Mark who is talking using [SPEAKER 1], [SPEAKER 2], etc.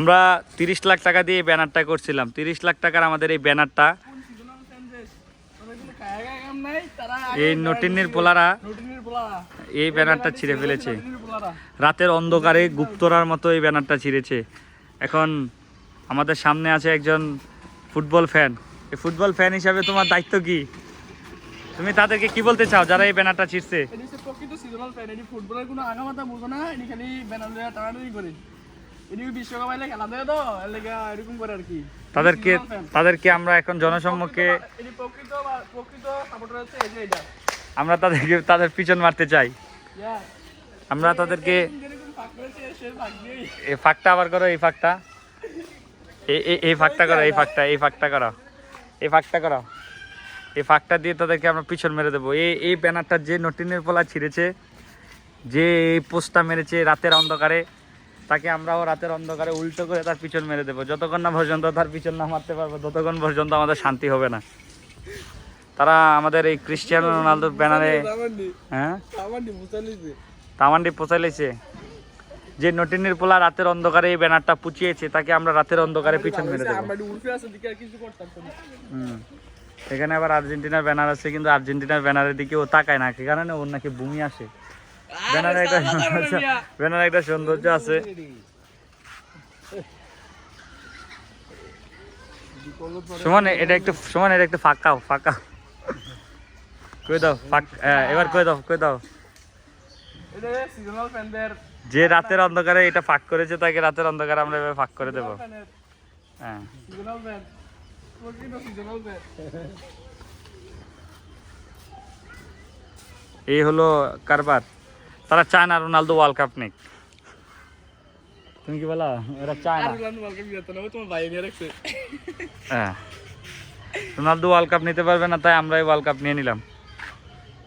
[SPEAKER 1] আমরা 30 লাখ টাকা দিয়ে ব্যানারটা করছিলাম। 30 লাখ টাকার আমাদের এই ব্যানারটা এই নটিনের পোলারা এই ব্যানারটা ছিঁড়ে ফেলেছে। রাতের অন্ধকারে গুপ্তরার মতো এই ব্যানারটা ছিঁড়েছে। এখন আমাদের সামনে আছে একজন ফুটবল ফ্যান। এই ফুটবল ফ্যান হিসাবে তোমার দায়িত্ব কি? তুমি তাদেরকে কি বলতে চাও যারা এই ব্যানারটা ছিঁড়ছে?
[SPEAKER 2] প্রকৃত সিজনাল ফ্যান, এটি ফুটবলের কোনো আগামাতা বুঝো না, এটি খালি ব্যানার লইয়া টানাটানি করে। এটি বিশ্বকাপ আইলে খেলা দেয় তো এরকম করে আর কি।
[SPEAKER 1] তাদেরকে আমরা এখন জনসম্মুখে আমরা তাদের পিছন মারতে চাই। আমরা তাদেরকে এই ফাঁকটা আবার করো, এই ফাঁকটা এই ফাঁকটা করো, এই ফাঁকটা করো, এই ফাঁকটা করো, এই ফাঁকটা দিয়ে তাদেরকে আমরা পিছন মেরে দেবো। এই ব্যানারটা যে নটিনের পোলা ছিঁড়েছে, যে এই পোস্টটা মেরেছে রাতের অন্ধকারে, তাকে আমরাও রাতের অন্ধকারে উল্টো করে তার পিছন মেরে দেবো। যতক্ষণ না পর্যন্ত তার পিছন না মারতে পারবো ততক্ষণ পর্যন্ত আমাদের শান্তি হবে না। তারা আমাদের এই ক্রিস্টিয়ানো রোনালদোর ব্যানারে তামান্ডি পোচাইলেছে। যে নটিনের পোলা রাতের অন্ধকারে এই ব্যানারটা পুচিয়েছে তাকে আমরা রাতের অন্ধকারে পিছন মেরে দেবো। এখানে আবার আর্জেন্টিনার ব্যানার আছে, কিন্তু আর্জেন্টিনার ব্যানারের দিকে ও তাকায় না, কি কারণে ওর নাকি বমি আসে। ব্যানারে একটা সৌন্দর্য আছে। সমানে এটা একটু ফাঁকা কই দাও, এবার কই দাও। যে রাতের অন্ধকারে এটা ফাঁক করেছে তাকে রাতের অন্ধকারে আমরা এভাবে ফাঁক করে দেবো। হ্যাঁ, এই হলো কারবার। তারা চায় না রোনালদো ওয়ার্ল্ড কাপ নিক। তুমি কি বলা? এরা চায় না। হ্যাঁ, রোনালদো ওয়ার্ল্ড কাপ নিতে পারবে না, তাই আমরা এই ওয়ার্ল্ড কাপ নিয়ে নিলাম।